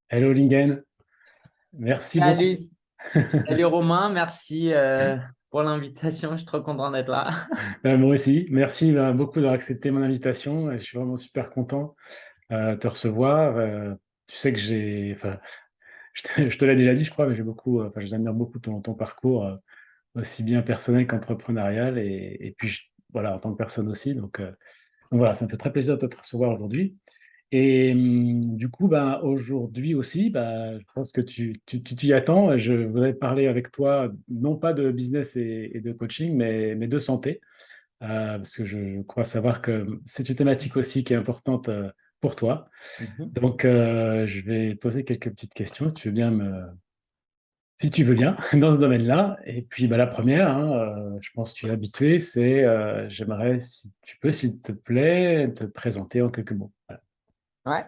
Hello Lingen, merci beaucoup. Salut, salut Romain, merci pour l'invitation, je suis trop content d'être là. Moi aussi, merci beaucoup d'avoir accepté mon invitation. Je suis vraiment super content de te recevoir. Tu sais que enfin, je te l'ai déjà dit, je crois, mais j'admire beaucoup ton parcours, aussi bien personnel qu'entrepreneurial, et puis voilà, en tant que personne aussi. Donc voilà, ça me fait très plaisir de te recevoir aujourd'hui. Et du coup, ben, aujourd'hui aussi, ben, je pense que tu t'y attends. Je voudrais parler avec toi, non pas de business et de coaching, mais de santé, parce que je crois savoir que c'est une thématique aussi qui est importante pour toi. Mhm. Donc, je vais poser quelques petites questions, si tu veux bien, dans ce domaine-là. Et puis, ben, la première, hein, je pense que tu es habitué, c'est j'aimerais, si tu peux, s'il te plaît, te présenter en quelques mots. Voilà. Ouais,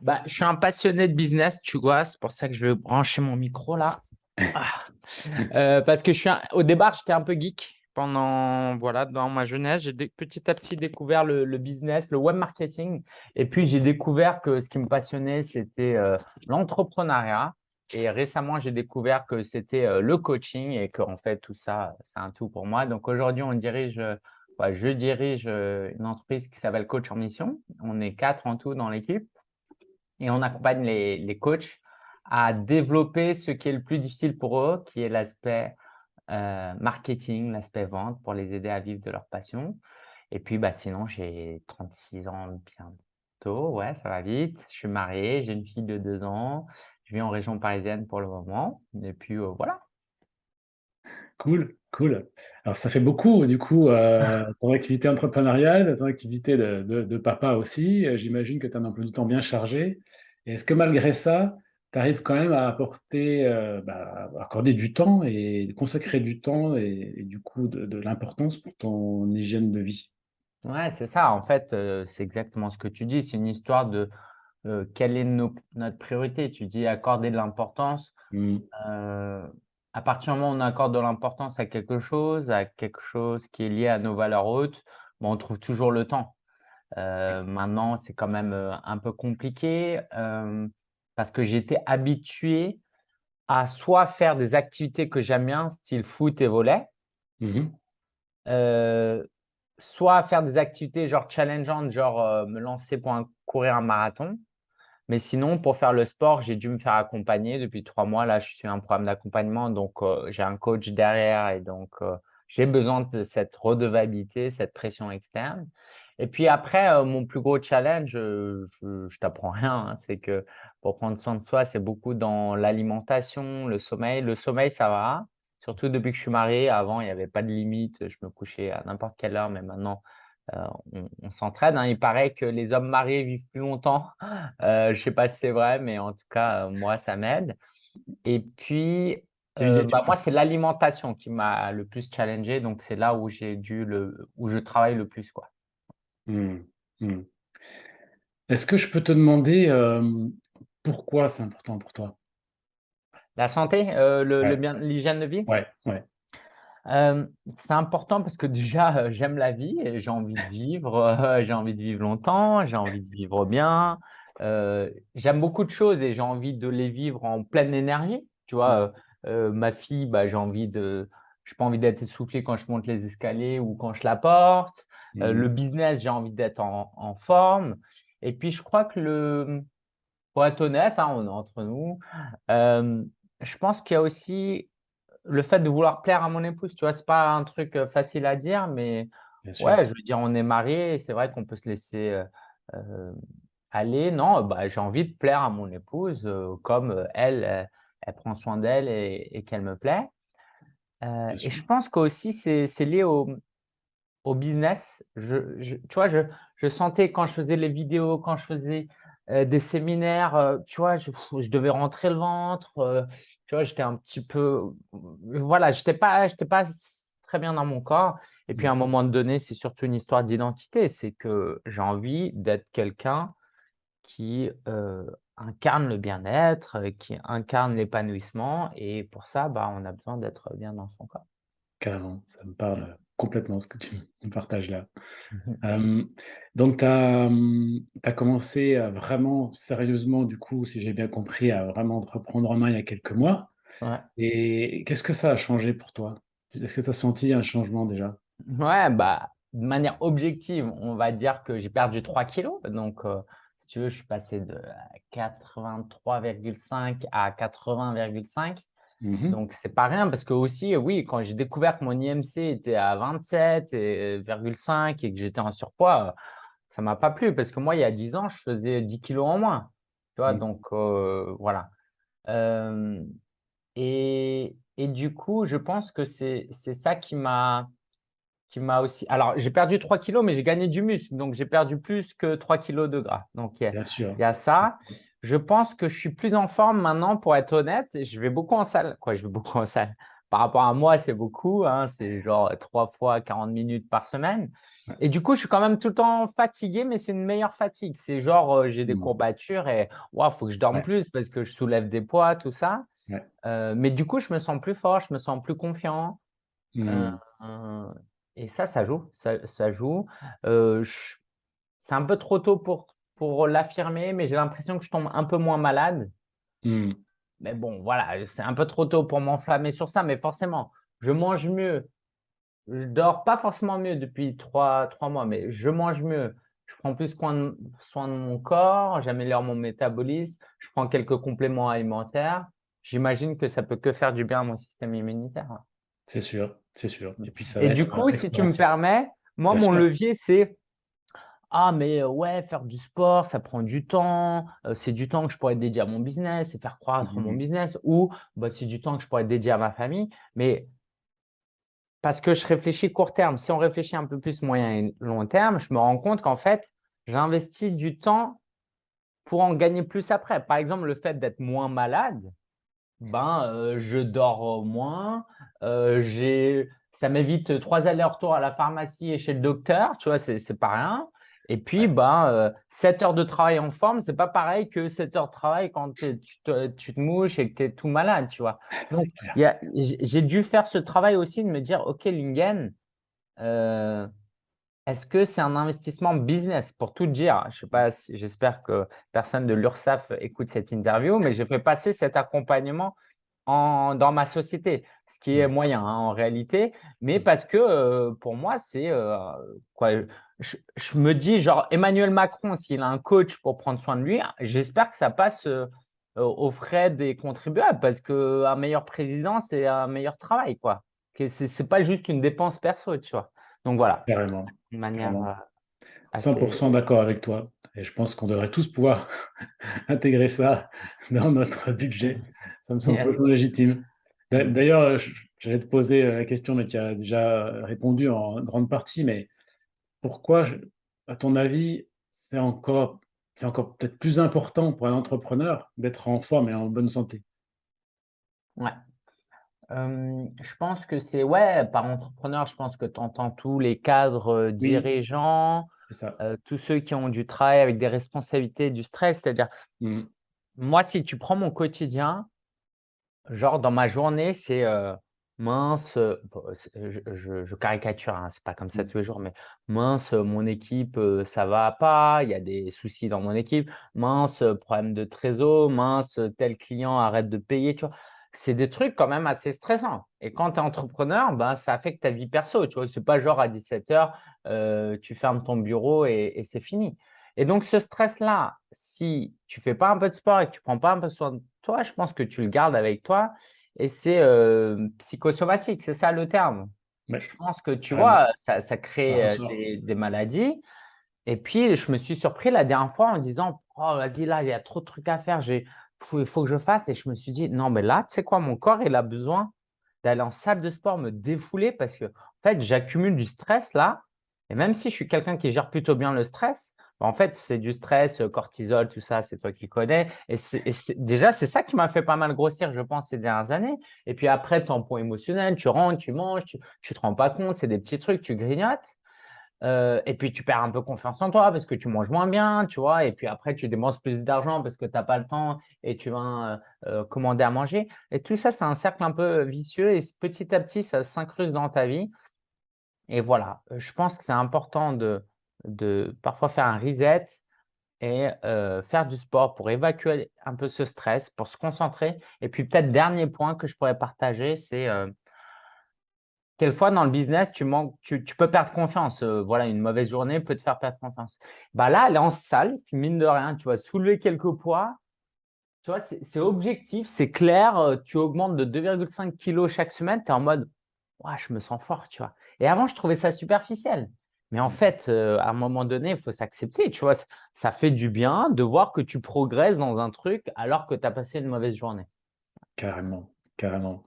bah, je suis un passionné de business, tu vois, c'est pour ça que je vais brancher mon micro là. Ah. Parce que au départ, j'étais un peu geek voilà, dans ma jeunesse. J'ai petit à petit découvert le business, le web marketing. Et puis, j'ai découvert que ce qui me passionnait, c'était l'entrepreneuriat. Et récemment, j'ai découvert que c'était le coaching et qu'en fait, tout ça, c'est un tout pour moi. Donc, aujourd'hui, je dirige une entreprise qui s'appelle Coach en Mission. On est 4 en tout dans l'équipe et on accompagne les coachs à développer ce qui est le plus difficile pour eux, qui est l'aspect marketing, l'aspect vente pour les aider à vivre de leur passion. Et puis, bah, sinon, j'ai 36 ans bientôt. Ouais, ça va vite. Je suis marié, j'ai une fille de 2 ans. Je vis en région parisienne pour le moment. Et puis, voilà. Cool, cool. Alors, ça fait beaucoup, du coup, ton activité entrepreneuriale, ton activité de papa aussi. J'imagine que tu as un emploi du temps bien chargé. Et est-ce que malgré ça, tu arrives quand même à accorder du temps et consacrer du temps et du coup de l'importance pour ton hygiène de vie? Ouais, c'est ça. En fait, c'est exactement ce que tu dis. C'est une histoire de quelle est notre priorité. Tu dis accorder de l'importance. Mm. Euh, à partir du moment où on accorde de l'importance à quelque chose qui est lié à nos valeurs hautes, bon, on trouve toujours le temps. Maintenant, c'est quand même un peu compliqué parce que j'étais habitué à soit faire des activités que j'aime bien, style foot et volley, Mhm. euh, soit faire des activités genre challengeantes, genre me lancer pour courir un marathon. Mais sinon, pour faire le sport, j'ai dû me faire accompagner depuis 3 mois. Là, je suis un programme d'accompagnement, donc j'ai un coach derrière et donc j'ai besoin de cette redevabilité, cette pression externe. Et puis après, mon plus gros challenge, je t'apprends rien, hein, c'est que pour prendre soin de soi, c'est beaucoup dans l'alimentation, le sommeil. Le sommeil, ça va, surtout depuis que je suis marié. Avant, il n'y avait pas de limite, je me couchais à n'importe quelle heure, mais maintenant, euh, on s'entraide, hein. Il paraît que les hommes mariés vivent plus longtemps. Je sais pas si c'est vrai, mais en tout cas, moi, ça m'aide. Et puis, Il y a une bah, étude. moi, c'est l'alimentation qui m'a le plus challengé. Donc, c'est là où où je travaille le plus, quoi. Mm. Mm. Est-ce que je peux te demander pourquoi c'est important pour toi? La santé, le Ouais, bien, l'hygiène de vie, ouais, ouais. c'est important parce que déjà, j'aime la vie et j'ai envie de vivre, j'ai envie de vivre longtemps, j'ai envie de vivre bien. J'aime beaucoup de choses et j'ai envie de les vivre en pleine énergie. Tu vois, ma fille, bah, j'ai pas envie d'être essoufflé quand je monte les escaliers ou quand je la porte. Le Mm. business, j'ai envie d'être en forme. Et puis, je crois que pour être honnête, hein, on est entre nous, euh, je pense qu'il y a aussi le fait de vouloir plaire à mon épouse, tu vois, c'est pas un truc facile à dire, mais Bien sûr. ouais, je veux dire, on est mariés et c'est vrai qu'on peut se laisser euh, aller. Non, bah, j'ai envie de plaire à mon épouse comme elle prend soin d'elle et qu'elle me plaît. Bien Et sûr. je pense qu'aussi, c'est lié au business. Tu vois, je sentais quand je faisais les vidéos, quand je faisais des séminaires, tu vois, je devais rentrer le ventre. Tu vois, j'étais un petit peu, voilà, j'étais pas très bien dans mon corps. Et puis à un Mhm. moment donné, c'est surtout une histoire d'identité. C'est que j'ai envie d'être quelqu'un qui incarne le bien-être, qui incarne l'épanouissement. Et pour ça, bah, on a besoin d'être bien dans son corps. Carrément, ça me parle. complètement ce que tu me partages là. Hem, donc tu as, commencé à vraiment sérieusement du coup, si j'ai bien compris, à vraiment te reprendre en main il y a quelques mois Ouais. et qu'est-ce que ça a changé pour toi? Est-ce que tu as senti un changement déjà? Ouais, bah, de manière objective, on va dire que j'ai perdu 3 kilos. Donc, si tu veux, je suis passé de 83,5 à 80,5. Mmh. Donc, c'est pas rien parce que aussi, oui, quand j'ai découvert que mon IMC était à 27,5 et que j'étais en surpoids, ça m'a pas plu parce que moi, il y a 10 ans, je faisais 10 kilos en moins. Tu vois? Mmh. Donc, voilà. Hem et du coup, je pense que c'est ça qui m'a aussi, alors j'ai perdu 3 kilos, mais j'ai gagné du muscle, donc j'ai perdu plus que 3 kilos de gras. Donc Bien sûr. il y a ça. Je pense que je suis plus en forme maintenant, pour être honnête. Je vais beaucoup en salle. Quoi, je vais beaucoup en salle? Par rapport à moi, c'est beaucoup, hein, c'est genre 3 fois 40 minutes par semaine Ouais. et du coup, je suis quand même tout le temps fatigué, mais c'est une meilleure fatigue. C'est genre, j'ai des Mmh. courbatures et waouh, faut que je dorme Ouais, plus parce que je soulève des poids, tout ça. ouais. Mais du coup, je me sens plus fort, je me sens plus confiant. Heu, Mmh. et ça joue, ça joue. Je C'est un peu trop tôt pour l'affirmer, mais j'ai l'impression que je tombe un peu moins malade. Mmh. Mais bon, voilà, c'est un peu trop tôt pour m'enflammer sur ça, mais forcément, je mange mieux. Je dors pas forcément mieux depuis trois mois, mais je mange mieux. Je prends plus soin de mon corps, j'améliore mon métabolisme, je prends quelques compléments alimentaires. J'imagine que ça peut que faire du bien à mon système immunitaire, ouais. C'est sûr, c'est sûr et puis ça Et va du être, coup, si tu me exponentiel. permets, moi, Bien mon sûr. levier, c'est: «Ah mais ouais, faire du sport, ça prend du temps, c'est du temps que je pourrais dédier à mon business et faire croître mon Mmh. business» ou bah, «C'est du temps que je pourrais dédier à ma famille». Mais parce que je réfléchis court terme. Si on réfléchit un peu plus moyen et long terme, je me rends compte qu'en fait, j'investis du temps pour en gagner plus après. Par exemple, le fait d'être moins malade, ben, je dors, moins, j'ai ça m'évite 3 allers-retours à la pharmacie et chez le docteur, tu vois? C'est pas rien et puis, Ouais, ben, 7 heures de travail en forme, c'est pas pareil que 7 heures de travail quand tu te mouches et que tu es tout malade, tu vois? c'est Donc clair. j'ai dû faire ce travail aussi de me dire: «OK Lingen, heu, est-ce que c'est un investissement business?» Pour tout dire, je sais pas si j'espère que personne de l'URSSAF écoute cette interview, mais j'ai fait passer cet accompagnement dans ma société, ce qui est Mmh. moyen, hein, en réalité, mais Mmh. parce que, pour moi, c'est, quoi, je me dis genre Emmanuel Macron, s'il a un coach pour prendre soin de lui, j'espère que ça passe, aux frais des contribuables parce qu'un meilleur président, c'est un meilleur travail, quoi. Que c'est pas juste une dépense perso, tu vois? Donc voilà, Carrément, de manière, carrément. assez 100 d'accord avec toi et je pense qu'on devrait tous pouvoir intégrer ça dans notre budget. Ça me semble yes. complètement légitime. Mmh. D'ailleurs, j'allais te poser, la question, mais tu as déjà répondu en grande partie, mais pourquoi, à ton avis, c'est encore peut-être plus important pour un entrepreneur d'être en forme et en bonne santé? Ouais. Je pense que c'est, ouais, par entrepreneur, je pense que tu entends tous les cadres, Oui, dirigeants, c'est ça. tous ceux qui ont du travail avec des responsabilités, du stress. C'est-à-dire, Mmh. moi, si tu prends mon quotidien, genre dans ma journée, c'est, mince, bon, je caricature, hein, c'est pas comme ça Mmh. tous les jours, mais mince, mon équipe, ça va pas, il y a des soucis dans mon équipe. Mince, problème de trésor, mince, tel client arrête de payer, tu vois? C'est des trucs quand même assez stressants et quand tu es entrepreneur, ben, ça affecte ta vie perso, tu vois? C'est pas genre à 17 heures, tu fermes ton bureau et c'est fini et donc ce stress-là, si tu fais pas un peu de sport et que tu prends pas un peu soin de toi, je pense que tu le gardes avec toi et c'est, psychosomatique, c'est ça le terme. Ouais, Je pense que tu carrément. vois, ça Ça crée, ressort. des maladies et puis je me suis surpris la dernière fois en disant: «Oh vas-y là, il y a trop de trucs à faire, il faut que je fasse» et je me suis dit: «Non mais là, tu sais quoi? Mon corps, il a besoin d'aller en salle de sport, me défouler parce que en fait, j'accumule du stress là et même si je suis quelqu'un qui gère plutôt bien le stress, bah, en fait, c'est du stress, cortisol, tout ça, c'est toi qui connais et c'est déjà, c'est ça qui m'a fait pas mal grossir, je pense, ces dernières années et puis après, tampon émotionnel, tu rentres, tu manges, tu te rends pas compte, c'est des petits trucs, tu grignotes, et puis tu perds un peu confiance en toi parce que tu manges moins bien, tu vois? Et puis après, tu dépenses plus d'argent parce que tu as pas le temps et tu vas, commander à manger et tout ça, c'est un cercle un peu vicieux et petit à petit, ça s'incruste dans ta vie Et voilà, je pense que c'est important de parfois faire un reset et faire du sport pour évacuer un peu ce stress, pour se concentrer. Et puis peut-être dernier point que je pourrais partager, c'est, quelquefois dans le business, tu peux perdre confiance, voilà, une mauvaise journée peut te faire perdre confiance. Bah, là, aller en salle, mine de rien, tu vas soulever quelques poids, tu vois? C'est objectif, c'est clair, tu augmentes de 2,5 kilos chaque semaine, tu es en mode: «Waouh, je me sens fort», tu vois? Et avant, je trouvais ça superficiel. Mais en Mmh. fait, à un moment donné, il faut s'accepter, tu vois? Ça fait du bien de voir que tu progresses dans un truc alors que tu as passé une mauvaise journée. Carrément, carrément,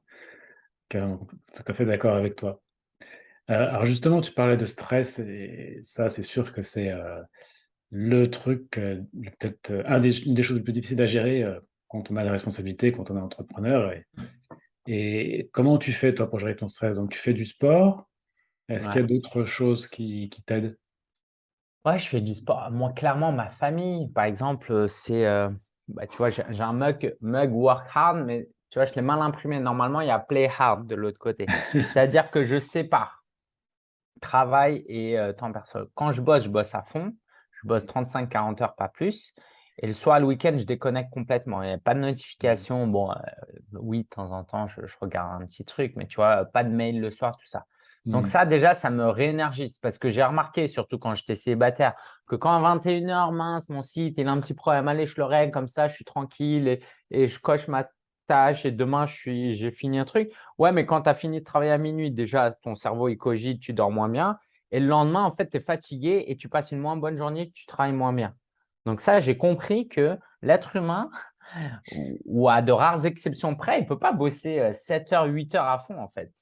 carrément, tout à fait d'accord avec toi. Alors justement, tu parlais de stress et ça, c'est sûr que c'est, le truc, peut-être, une des choses les plus difficiles à gérer, quand on a la responsabilité, quand on est entrepreneur et comment tu fais toi pour gérer ton stress? Donc tu fais du sport? Est-ce qu'il y Ouais. a d'autres choses qui t'aident? Ouais, je fais du sport. Moi, clairement, ma famille, par exemple, c'est, bah, tu vois, j'ai un mug work hard, mais tu vois, je l'ai mal imprimé. Normalement, il y a play hard de l'autre côté. C'est-à-dire que je sépare travail et temps perso. Quand je bosse à fond. Je bosse 35-40 heures, pas plus. Et le soir, le week-end, je déconnecte complètement. Il y a pas de Mmh. notification. Bon, oui, de temps en temps, je regarde un petit truc, mais tu vois, pas de mail le soir, tout ça. Donc Mmh. ça, déjà, ça me réénergise parce que j'ai remarqué, surtout quand j'étais célibataire, que quand à 21 heures, mince, mon site, il a un petit problème, allez, je le règle comme ça, je suis tranquille et je coche ma tâche et demain, j'ai fini un truc. Ouais, mais quand tu as fini de travailler à minuit, déjà, ton cerveau, il cogite, tu dors moins bien. Et le lendemain, en fait, tu es fatigué et tu passes une moins bonne journée, tu travailles moins bien. Donc ça, j'ai compris que l'être humain, ou à de rares exceptions près, il ne peut pas bosser 7 heures, 8 heures à fond, en fait.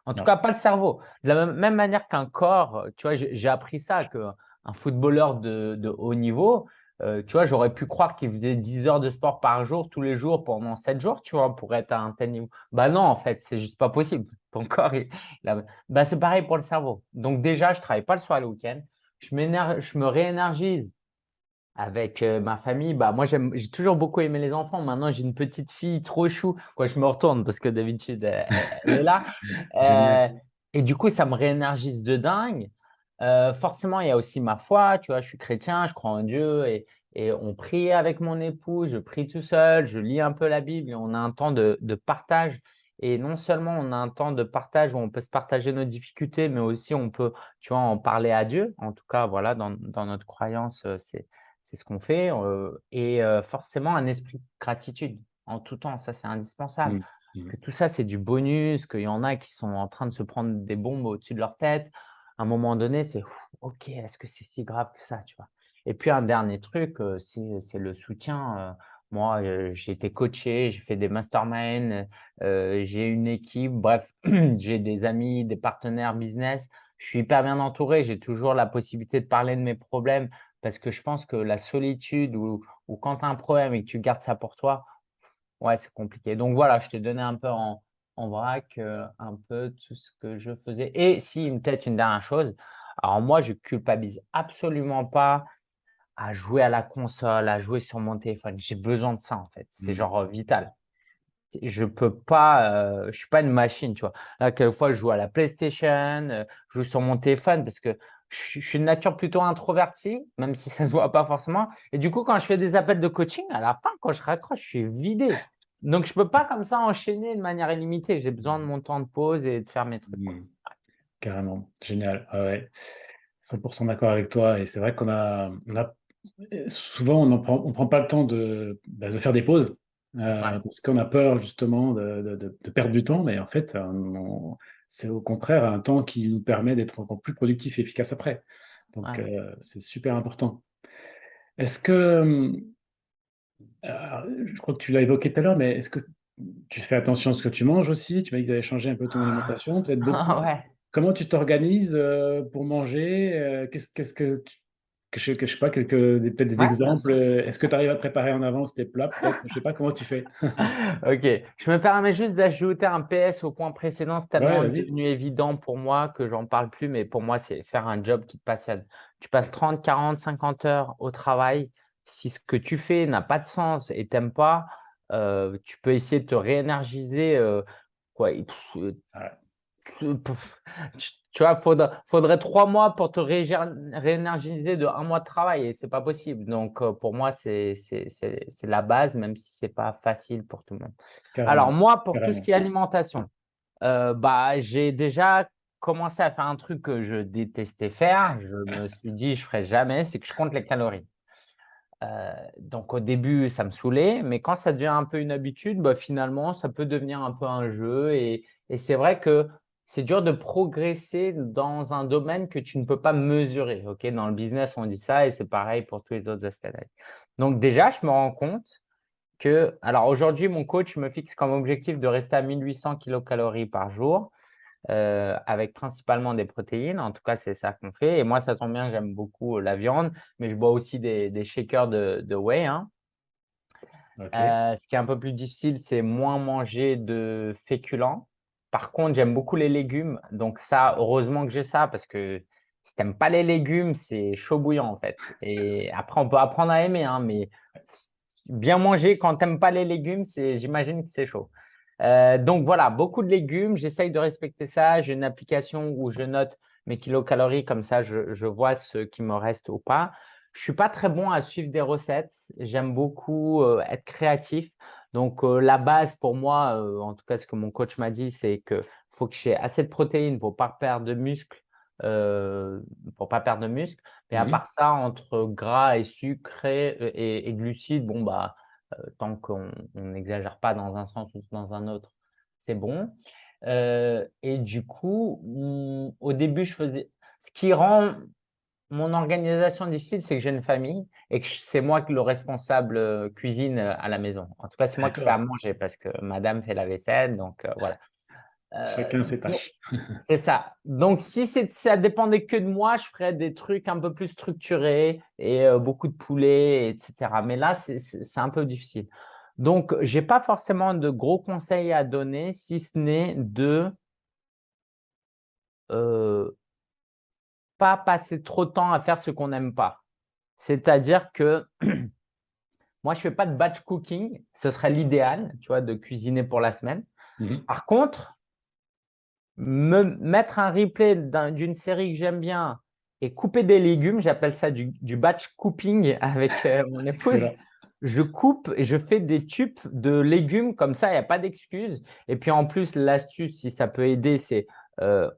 En tout Non. cas, pas le cerveau. De la même manière qu'un corps, tu vois, j'ai appris ça, qu'un footballeur de haut niveau, tu vois, j'aurais pu croire qu'il faisait 10 heures de sport par jour, tous les jours, pendant 7 jours, tu vois, pour être à un tel niveau. Bah non, en fait, c'est juste pas possible. Ton corps, bah, c'est pareil pour le cerveau. Donc déjà, je travaille pas le soir et le week-end. Je me réénergise avec, ma famille. Bah, moi, j'ai toujours beaucoup aimé les enfants. Maintenant, j'ai une petite fille trop chou. Quoi, je me retourne parce que d'habitude, elle est là. Génial. Et du coup, ça me réénergise de dingue. Forcément, il y a aussi ma foi, tu vois? Je suis chrétien, je crois en Dieu et on prie avec mon époux, je prie tout seul, je lis un peu la Bible et on a un temps de partage. Et non seulement on a un temps de partage où on peut se partager nos difficultés, mais aussi on peut, tu vois, en parler à Dieu. En tout cas, voilà, dans notre croyance, c'est ce qu'on fait, et forcément un esprit de gratitude en tout temps, ça c'est indispensable. Mmh. Mmh. Que tout ça, c'est du bonus, qu'il y en a qui sont en train de se prendre des bombes au-dessus de leur tête. À un moment donné, c'est: «OK, est-ce que c'est si grave que ça?» tu vois? Et puis un dernier truc, c'est le soutien, moi, j'ai été coaché, j'ai fait des masterminds, j'ai une équipe, bref, j'ai des amis, des partenaires business. Je suis hyper bien entouré, j'ai toujours la possibilité de parler de mes problèmes parce que je pense que la solitude ou quand tu as un problème et que tu gardes ça pour toi, ouais, c'est compliqué. Donc voilà, je t'ai donné un peu en vrac, un peu tout ce que je faisais. Et si, peut-être une dernière chose, alors moi, je culpabilise absolument pas à jouer à la console, à jouer sur mon téléphone. J'ai besoin de ça, en fait. C'est Mmh. genre, vital. Je peux pas, je suis pas une machine, tu vois? Là, quelquefois, je joue à la PlayStation, je joue sur mon téléphone parce que je suis de nature plutôt introvertie, même si ça se voit pas forcément. Et du coup, quand je fais des appels de coaching, à la fin, quand je raccroche, je suis vidé. Donc je peux pas comme ça enchaîner de manière illimitée. J'ai besoin de Mmh. mon temps de pause et de faire mes trucs, quoi. Mmh. Carrément, génial. Ouais, ouais, 100 d'accord avec toi et c'est vrai qu'on a souvent on prend pas le temps de faire des pauses, Ouais, parce qu'on a peur justement de perdre du temps, mais en fait, c'est au contraire un temps qui nous permet d'être encore plus productif et efficace après. Donc, ouais, c'est super important. Est-ce que, je crois que tu l'as évoqué tout à l'heure, mais est-ce que tu fais attention à ce que tu manges aussi? Tu m'as dit que tu avais changé un peu ton alimentation, peut-être beaucoup? ouais. Comment tu t'organises, pour manger? Qu'est-ce que je sais pas, peut-être des Ouais, bien exemples, sûr. est-ce que tu arrives à préparer en avance tes plats peut-être? Je sais pas comment tu fais? OK. Je me permets juste d'ajouter un PS au point précédent. C'est Ouais, tellement vas-y. devenu évident pour moi que j'en parle plus, mais pour moi, c'est faire un job qui te passionne. Tu passes 30, 40, 50 heures au travail. Si ce que tu fais n'a pas de sens et tu pas, tu peux essayer de te réénergiser, quoi et Ouais. tu Tu vois, faudrait 3 mois pour te réénergiser de un mois de travail et c'est pas possible. Donc, pour moi, c'est la base, même si c'est pas facile pour tout le monde. Alors, Carrément, moi, pour tout ce carrément. qui est alimentation, bah, j'ai déjà commencé à faire un truc que je détestais faire. Je me suis dit, je ferai jamais, c'est que je compte les calories. Donc au début, ça me saoulait, mais quand ça devient un peu une habitude, bah, finalement, ça peut devenir un peu un jeu. Et c'est vrai que c'est dur de progresser dans un domaine que tu ne peux pas mesurer. Ok, dans le business, on dit ça et c'est pareil pour tous les autres aspects de la vie. Donc déjà, je me rends compte que, alors aujourd'hui, mon coach me fixe comme objectif de rester à 1800 kilocalories par jour avec principalement des protéines. En tout cas, c'est ça qu'on fait. Et moi, ça tombe bien, j'aime beaucoup la viande, mais je bois aussi des shakers de whey, hein. Ok. Ce qui est un peu plus difficile, c'est moins manger de féculents. Par contre, j'aime beaucoup les légumes. Donc ça, heureusement que j'ai ça parce que si tu n'aimes pas les légumes, c'est chaud bouillant en fait. Et après, on peut apprendre à aimer, hein, mais bien manger quand tu n'aimes pas les légumes, j'imagine que c'est chaud. Donc voilà, beaucoup de légumes. J'essaye de respecter ça. J'ai une application où je note mes kilocalories, comme ça je vois ce qui me reste ou pas. Je suis pas très bon à suivre des recettes. J'aime beaucoup être créatif. Donc la base pour moi, en tout cas ce que mon coach m'a dit, c'est que faut que j'ai assez de protéines pour pas perdre de muscle, euh, pour pas perdre de muscle. Mais à Mhm. part ça, entre gras et sucre et glucides, bon bah tant qu'on n'exagère pas dans un sens ou dans un autre, c'est bon. Et du coup, au début, je faisais. Ce qui rend mon organisation difficile, c'est que j'ai une famille et que c'est moi le responsable cuisine à la maison. En tout cas, c'est moi qui fais à D'accord. manger parce que madame fait la vaisselle. Donc, voilà. Chacun ses Donc, tâches. c'est ça. Donc, si ça dépendait que de moi, je ferais des trucs un peu plus structurés et beaucoup de poulet, etc. Mais là, c'est un peu difficile. Donc, j'ai pas forcément de gros conseils à donner, si ce n'est de euh, pas passer trop de temps à faire ce qu'on n'aime pas. C'est-à-dire que moi, je fais pas de batch cooking. Ce serait l'idéal, tu vois, de cuisiner pour la semaine. Mhm. Par contre, me mettre un replay d'une série que j'aime bien et couper des légumes, j'appelle ça du batch couping avec mon épouse. Excellent. Je coupe et je fais des tubes de légumes comme ça, il n'y a pas d'excuse. Et puis en plus, l'astuce, si ça peut aider, c'est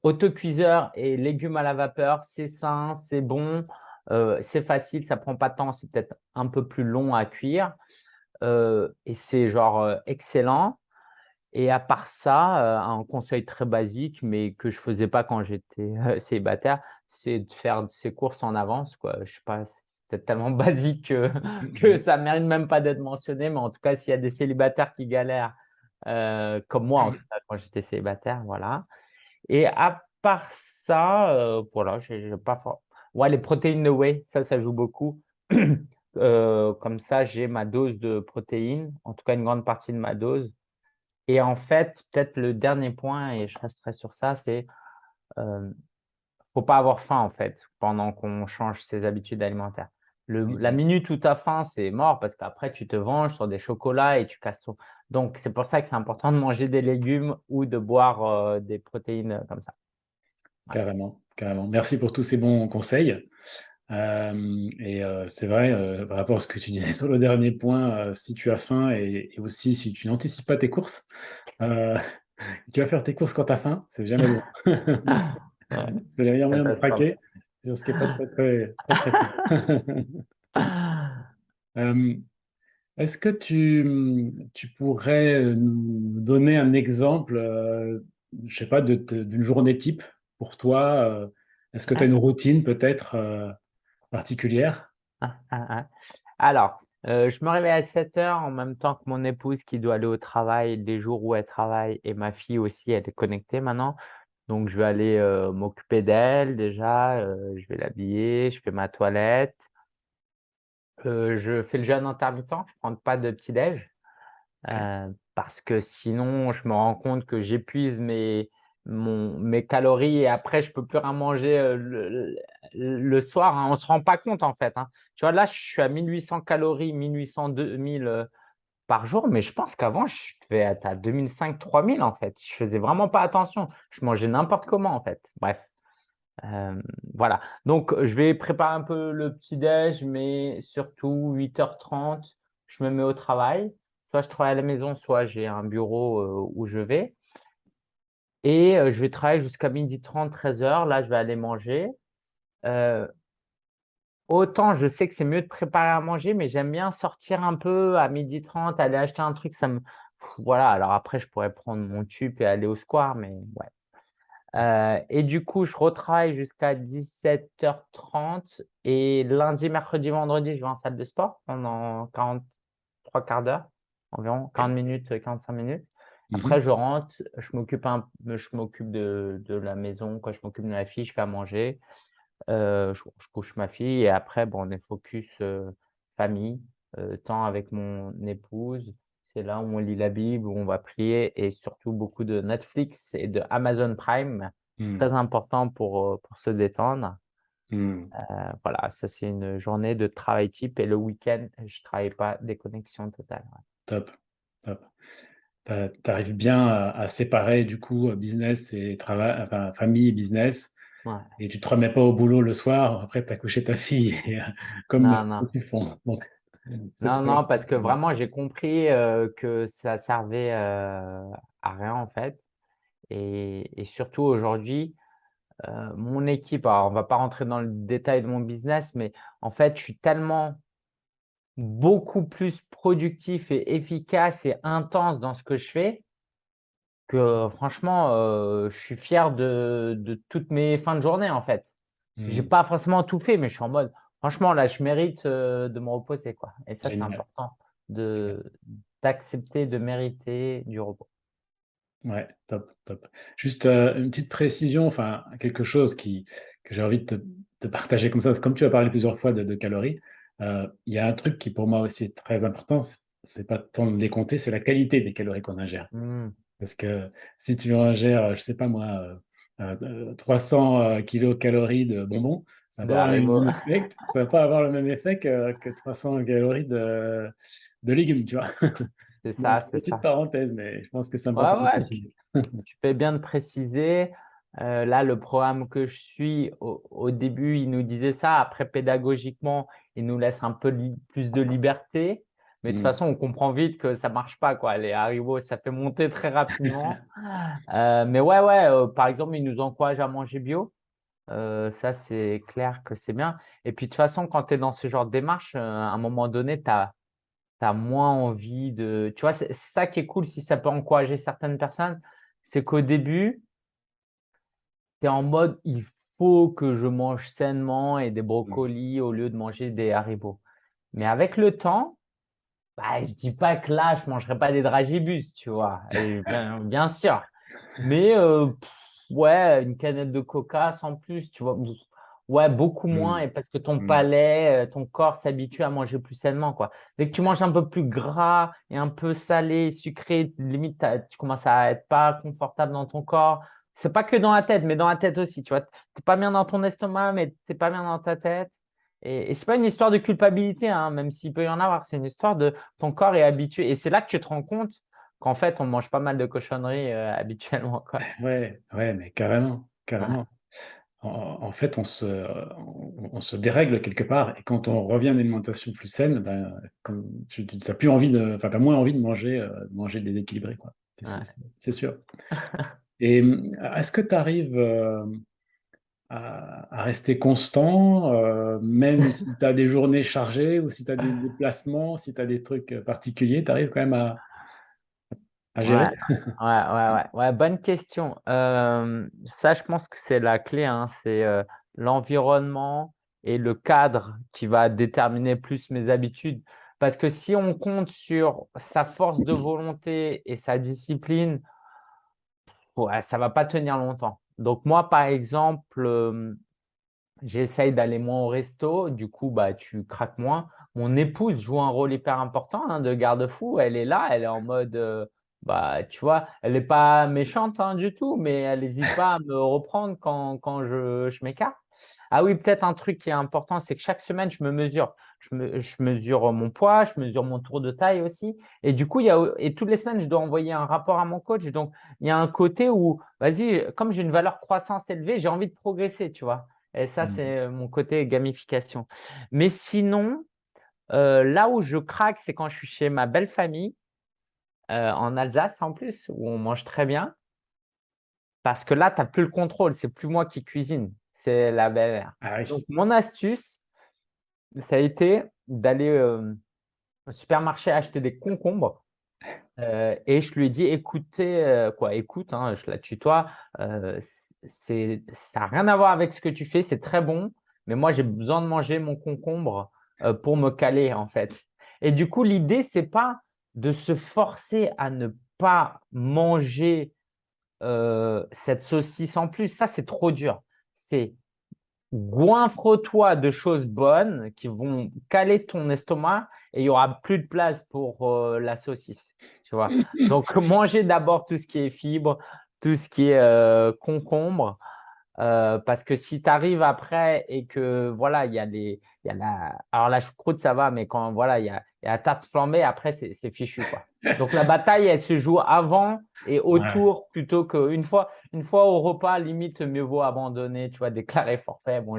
autocuiseur et légumes à la vapeur. C'est sain, c'est bon, c'est facile, ça prend pas de temps, c'est peut-être un peu plus long à cuire. Et c'est genre excellent. Et à part ça, un conseil très basique, mais que je faisais pas quand j'étais célibataire, c'est de faire ses courses en avance, quoi. Je sais pas, c'est peut-être tellement basique que Mhm. ça mérite même pas d'être mentionné, mais en tout cas, s'il y a des célibataires qui galèrent, comme moi, en tout cas, quand j'étais célibataire, voilà. Et à part ça, voilà, j'ai pas ouais, les protéines de whey, ça joue beaucoup. Comme ça, j'ai ma dose de protéines, en tout cas une grande partie de ma dose. Et en fait, peut-être le dernier point, et je resterai sur ça, c'est euh, faut pas avoir faim en fait pendant qu'on change ses habitudes alimentaires. La Ok. minute où tu as faim, c'est mort parce qu'après tu te venges sur des chocolats et tu casses tout. Donc c'est pour ça que c'est important de manger des légumes ou de boire des protéines comme ça. Voilà. Carrément, carrément. Merci pour tous ces bons conseils. C'est vrai, par rapport à ce que tu disais sur le dernier point, si tu as faim et aussi si tu n'anticipes pas tes courses, euh, tu vas faire tes courses quand tu as faim, c'est jamais bon. Ouais, C'est le meilleur moyen de catastrophe. craquer sur ce qui n'est pas très, très, très, très sain. Euh, Est-ce que tu pourrais nous donner un exemple, je sais pas, d'une journée type pour toi? Est-ce que tu as Ouais. une routine peut-être particulière? Alors, je me réveille à 7 heures en même temps que mon épouse qui doit aller au travail les jours où elle travaille et ma fille aussi, elle est connectée maintenant. Donc, je vais aller m'occuper d'elle déjà, je vais l'habiller, je fais ma toilette. Je fais le jeûne intermittent, je ne prends pas de petit-déj. Ok. Parce que sinon, je me rends compte que j'épuise mes calories et après, je peux plus rien manger le soir, hein. On ne se rend pas compte en fait, hein. Tu vois, là, je suis à 1800 calories, 1800, 2000 par jour, mais je pense qu'avant, je devais être à 2005, 3000 en fait. Je faisais vraiment pas attention. Je mangeais n'importe comment en fait. Bref. Voilà. Donc, je vais préparer un peu le petit-déj, mais surtout 8h30, je me mets au travail. Soit je travaille à la maison, soit j'ai un bureau où je vais. Et je vais travailler jusqu'à 12h30, 13h. Là, je vais aller manger. Euh, Autant je sais que c'est mieux de préparer à manger, mais j'aime bien sortir un peu à 12h30, aller acheter un truc. Voilà. Alors après, je pourrais prendre mon tube et aller au square, mais ouais. Et du coup, je retravaille jusqu'à 17h30 et lundi, mercredi, vendredi, je vais en salle de sport pendant 3 quarts d'heure environ, 40 Ok. minutes, 45 minutes. Après, Mhm. je rentre, je m'occupe de la maison, quoi. Je m'occupe de ma fille, je fais à manger, je couche ma fille et après, bon, on est focus famille, temps avec mon épouse. C'est là où on lit la Bible, où on va prier et surtout beaucoup de Netflix et de Amazon Prime, très Mhm. important pour se détendre. Mhm. Voilà, ça c'est une journée de travail type et le week-end, je travaille pas, déconnexion totale. Top, top. T'arrives bien à séparer du coup business et travail, enfin famille et business, Ouais. Ouais. et tu te remets pas au boulot le soir après t'as couché ta fille, et, comme Non, non. beaucoup font. Donc, Non, c'est non, parce que vraiment, j'ai compris que ça servait à rien en fait. Et surtout aujourd'hui, mon équipe, alors on va pas rentrer dans le détail de mon business, mais en fait, je suis tellement beaucoup plus productif et efficace et intense dans ce que je fais que franchement, je suis fier de toutes mes fins de journée en fait. J'ai Hmm, pas forcément tout fait, mais je suis en mode, franchement, là, je mérite de me reposer, quoi. Et ça, c'est génial. important Génial. d'accepter, de mériter du repos. Ouais, top, top. Juste une petite précision, enfin quelque chose que j'ai envie de partager comme ça, parce que comme tu as parlé plusieurs fois de calories, il y a un truc qui pour moi aussi est très important, c'est pas tant de les compter, c'est la qualité des calories qu'on ingère. Mmh. Parce que si tu ingères, je sais pas moi, 300 kilocalories de bonbons, ça va De pas avoir le Haribo. même effet, ça va pas avoir le même effet que 300 calories de légumes, tu vois. C'est Donc, ça, c'est petite ça. parenthèse, mais je pense que c'est Ouais, important de ouais, préciser. tu fais bien de préciser. Là, le programme que je suis, au début, il nous disait ça. Après, pédagogiquement, il nous laisse un peu plus de liberté. Mais de toute Mm. façon, on comprend vite que ça marche pas, quoi. Les Haribo, ça fait monter très rapidement. Mais ouais, ouais, par exemple, il nous encourage à manger bio. Ça, c'est clair que c'est bien. Et puis, de toute façon, quand tu es dans ce genre de démarche, à un moment donné, tu as moins envie de… Tu vois, c'est ça qui est cool si ça peut encourager certaines personnes. C'est qu'au début, tu es en mode, il faut que je mange sainement et des Mm. brocolis au lieu de manger des Haribo. Mais avec le temps, bah, je dis pas que là, je mangerai pas des dragibus, tu vois. Et bien sûr. Mais ouais, une canette de coca sans plus, tu vois. Ouais, beaucoup moins. Mm. Et parce que ton Mm. palais, ton corps s'habitue à manger plus sainement, quoi. Dès que tu manges un peu plus gras et un peu salé, sucré, limite, tu commences à être pas confortable dans ton corps. C'est pas que dans la tête, mais dans la tête aussi, tu vois. T'es pas bien dans ton estomac, mais t'es pas bien dans ta tête. Et c'est pas une histoire de culpabilité, hein, même s'il peut y en avoir. C'est une histoire de ton corps est habitué. Et c'est là que tu te rends compte qu'en fait, on mange pas mal de cochonneries habituellement, quoi. Ouais, ouais, mais carrément, Ouais, carrément. En fait, on se dérègle quelque part, et quand on revient à une alimentation plus saine, ben, comme tu n'as plus envie enfin, t'as moins envie de manger déséquilibré, quoi. ouais. C'est sûr. Et est-ce que tu arrives à rester constant, même si tu as des journées chargées ou si tu as des déplacements, si tu as des trucs particuliers, tu arrives quand même à Ouais, gérer? ouais, bonne question. Ça, je pense que c'est la clé, hein. C'est l'environnement et le cadre qui va déterminer plus mes habitudes. Parce que si on compte sur sa force de volonté et sa discipline, ouais, ça va pas tenir longtemps. Donc moi, par exemple, j'essaye d'aller moins au resto, du coup, bah, tu craques moins. Mon épouse joue un rôle hyper important, hein, de garde-fou. Elle est là, elle est en mode, bah, tu vois, elle n'est pas méchante, hein, du tout, mais elle n'hésite pas à me reprendre quand je m'écarte. Ah oui, peut-être un truc qui est important, c'est que chaque semaine, je me mesure. Je mesure mon poids, je mesure mon tour de taille aussi. Et du coup, et toutes les semaines, je dois envoyer un rapport à mon coach. Donc, il y a un côté où, vas-y, comme j'ai une valeur croissance élevée, j'ai envie de progresser, tu vois. Et ça, Mhm. c'est mon côté gamification. Mais sinon, là où je craque, c'est quand je suis chez ma belle famille, en Alsace en plus, où on mange très bien. Parce que là, tu n'as plus le contrôle. C'est plus moi qui cuisine, c'est la belle-mère. Ah Donc, oui. mon astuce, ça a été d'aller au supermarché acheter des concombres. Et je lui ai dit: «Écoutez, écoute, hein», je la tutoie, «ça n'a rien à voir avec ce que tu fais, c'est très bon, mais moi j'ai besoin de manger mon concombre, pour me caler, en fait». Et du coup, l'idée, c'est pas de se forcer à ne pas manger, cette saucisse en plus, ça, c'est trop dur. C'est goinfre-toi de choses bonnes qui vont caler ton estomac et il y aura plus de place pour, la saucisse, tu vois? Donc manger d'abord tout ce qui est fibres, tout ce qui est, concombre, parce que si tu arrives après et que voilà, il y a la choucroute ça va, mais quand voilà, il y a la tarte flambée après c'est fichu, quoi. Donc la bataille, elle se joue avant et Ouais. autour plutôt qu'une fois au repas, limite mieux vaut abandonner, tu vois? Déclarer forfait. Bon,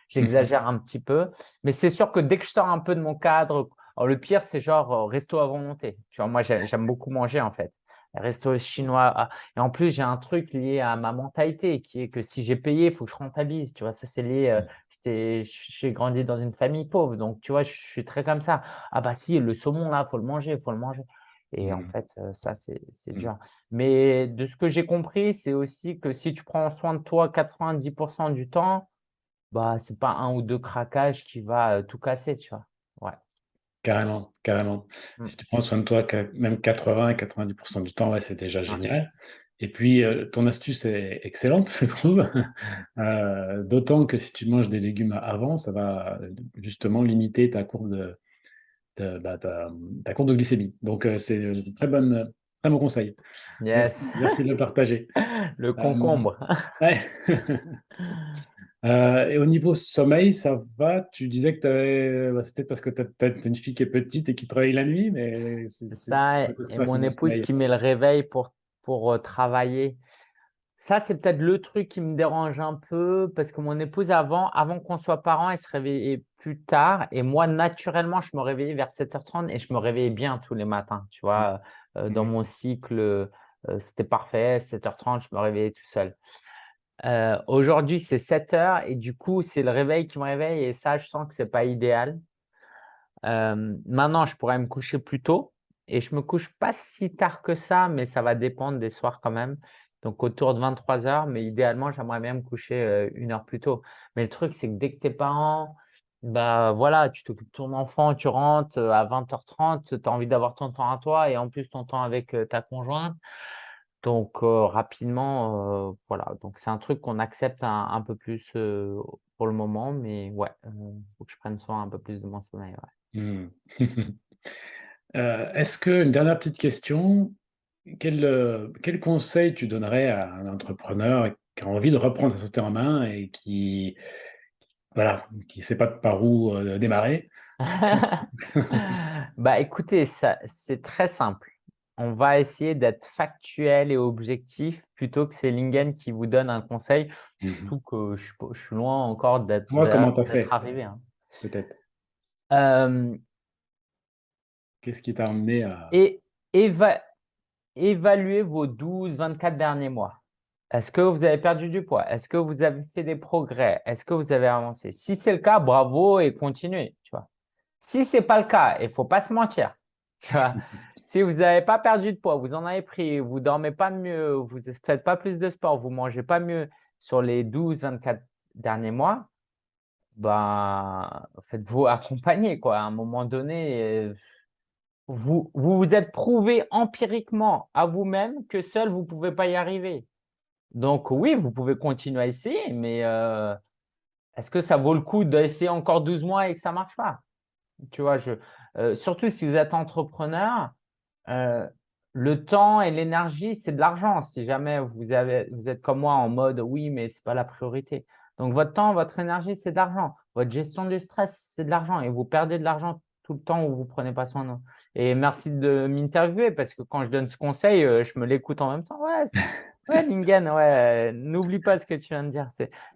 j'exagère un petit peu, mais c'est sûr que dès que je sors un peu de mon cadre, alors le pire, c'est genre, resto à volonté. Tu vois? Moi, j'aime beaucoup manger, en fait. Resto chinois, et en plus, j'ai un truc lié à ma mentalité qui est que si j'ai payé, il faut que je rentabilise, tu vois? Ça, c'est lié, j'ai grandi dans une famille pauvre, donc tu vois, je suis très comme ça. «Ah bah si, le saumon là, faut le manger, faut le manger» et en Mhm. fait, ça, c'est Mhm. dur. Mais de ce que j'ai compris, c'est aussi que si tu prends soin de toi 90 du temps, bah, c'est pas un ou 2 craquages qui va, tout casser, tu vois? Ouais. Carrément, carrément. Mmh. Si tu prends soin de toi, même 80 et 90 du temps, ouais, c'est déjà Ouais. génial. Et puis, ton astuce est excellente, je trouve. D'autant que si tu manges des légumes avant, ça va justement limiter ta courbe ta courbe de glycémie. Donc, c'est très bon conseil. Yes, Merci, merci de le partager. le Euh, concombre. ouais. Et au niveau sommeil, ça va? Tu disais que c'est peut-être parce que tu as une fille qui est petite et qui travaille la nuit, mais C'est ça ça cause et quoi ce mon niveau épouse sommeil? qui met le réveil pour, travailler. Ça, c'est peut-être le truc qui me dérange un peu parce que mon épouse avant qu'on soit parents, elle se réveillait plus tard et moi, naturellement, je me réveillais vers 7h30 et je me réveillais bien tous les matins, tu vois? Dans Mhm. mon cycle, c'était parfait, 7h30, je me réveillais tout seul. Aujourd'hui, c'est 7h et du coup, c'est le réveil qui me réveille et ça, je sens que c'est pas idéal. Maintenant, je pourrais me coucher plus tôt et je me couche pas si tard que ça, mais ça va dépendre des soirs quand même. Donc autour de 23h, mais idéalement, j'aimerais bien me coucher, 1 heure plus tôt. Mais le truc, c'est que dès que tu es parent, bah, voilà, tu t'occupes de ton enfant, tu rentres, à 20h30, tu as envie d'avoir ton temps à toi et en plus ton temps avec, ta conjointe. Donc rapidement, voilà, donc c'est un truc qu'on accepte un peu plus, pour le moment, mais ouais, faut que je prenne soin un peu plus de mon sommeil, ouais. Mhm. Est-ce que, une dernière petite question, quel conseil tu donnerais à un entrepreneur qui a envie de reprendre sa société en main et voilà, qui ne sait pas par où démarrer? Bah, écoutez, ça c'est très simple. On va essayer d'être factuel et objectif plutôt que c'est Lingen qui vous donne un conseil, Mhm. surtout que je suis loin encore Toi, comment tu as d'être fait, arrivé, hein. peut-être? Hem Qu'est-ce qui t'a amené à… et éva évaluez vos 12-24 derniers mois. Est-ce que vous avez perdu du poids? Est-ce que vous avez fait des progrès? Est-ce que vous avez avancé? Si c'est le cas, bravo et continuez, tu vois? Si c'est pas le cas, il faut pas se mentir, tu vois? Si vous n'avez pas perdu de poids, vous en avez pris, vous dormez pas mieux, vous ne faites pas plus de sport, vous mangez pas mieux sur les 12-24 derniers mois, ben, faites-vous accompagner, quoi. À un moment donné, vous êtes prouvé empiriquement à vous-même que seul vous pouvez pas y arriver. Donc oui, vous pouvez continuer à essayer, mais est-ce que ça vaut le coup d'essayer encore 12 mois et que ça marche pas? Tu vois? Surtout si vous êtes entrepreneur, heu, le temps et l'énergie, c'est de l'argent. Si jamais vous êtes comme moi en mode: «Oui, mais c'est pas la priorité». Donc, votre temps, votre énergie, c'est de l'argent. Votre gestion du stress, c'est de l'argent. Et vous perdez de l'argent tout le temps où vous ne prenez pas soin de vous. Et merci de m'interviewer parce que quand je donne ce conseil, je me l'écoute en même temps. Ouais, ouais, Lingen, ouais, n'oublie pas ce que tu viens de dire.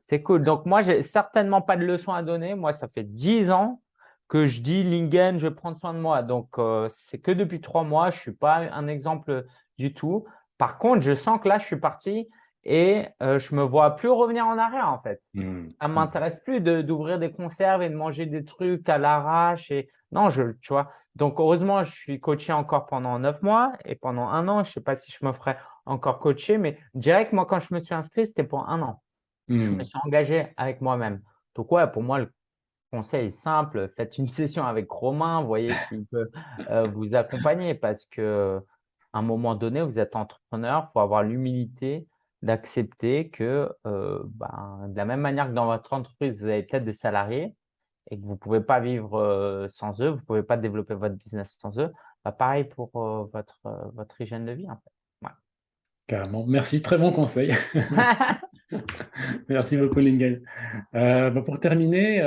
C'est cool. Donc, moi, j'ai certainement pas de leçon à donner. Moi, ça fait 10 ans que je dis Lingen, je vais prendre soin de moi. Donc, c'est que depuis 3 mois. Je ne suis pas un exemple du tout. Par contre, je sens que là, je suis parti et je me vois plus revenir en arrière en fait. Mm. Ça ne Mm. m'intéresse plus d'ouvrir des conserves et de manger des trucs à l'arrache. Et non, tu vois. Donc, heureusement, je suis coaché encore pendant 9 mois et pendant un an, je ne sais pas si je me ferai encore coacher, mais direct, moi, quand je me suis inscrit, c'était pour un an. Je me Mm. suis engagé avec moi-même. Donc, ouais, pour moi, le conseil simple, faites une session avec Romain, voyez s'il peut vous accompagner parce que à un moment donné, vous êtes entrepreneur, il faut avoir l'humilité d'accepter que ben, de la même manière que dans votre entreprise, vous avez peut-être des salariés et que vous ne pouvez pas vivre sans eux, vous ne pouvez pas développer votre business sans eux, bah, pareil pour votre hygiène de vie en fait. Carrément. Merci, très bon conseil. Ouais. Merci beaucoup, Lingen. Pour terminer,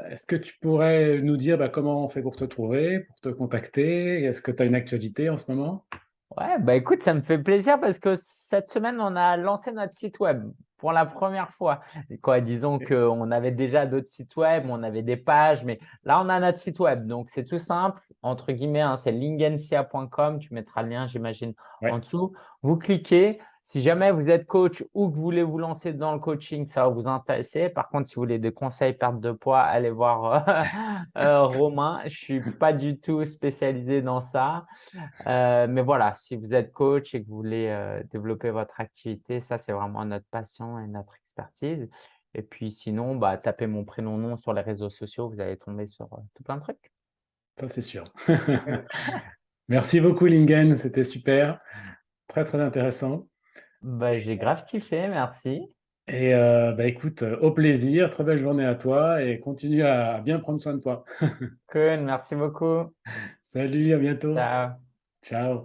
est-ce que tu pourrais nous dire comment on fait pour te trouver, pour te contacter? Est-ce que tu as une actualité en ce moment? Ouais, bah écoute, ça me fait plaisir parce que cette semaine, on a lancé notre site web pour la première fois. Et quoi, disons Yes. qu'on avait déjà d'autres sites web, on avait des pages, mais là, on a notre site web. Donc, c'est tout simple, entre guillemets, hein, c'est lingensia.com. Tu mettras le lien, j'imagine, en Ouais. dessous. Vous cliquez. Si jamais vous êtes coach ou que vous voulez vous lancer dans le coaching, ça va vous intéresser. Par contre, si vous voulez des conseils perte de poids, allez voir Romain. Je suis pas du tout spécialisé dans ça. Mais voilà, si vous êtes coach et que vous voulez développer votre activité, ça, c'est vraiment notre passion et notre expertise. Et puis sinon, bah, tapez mon prénom, nom sur les réseaux sociaux, vous allez tomber sur tout plein de trucs. Ça, c'est sûr. Merci beaucoup, Lingen. C'était super. Très, très intéressant. Bah, j'ai grave kiffé, merci. Et écoute, au plaisir. Très belle journée à toi et continue à bien prendre soin de toi. Cool, merci beaucoup. Salut, à bientôt. Ciao. Ciao.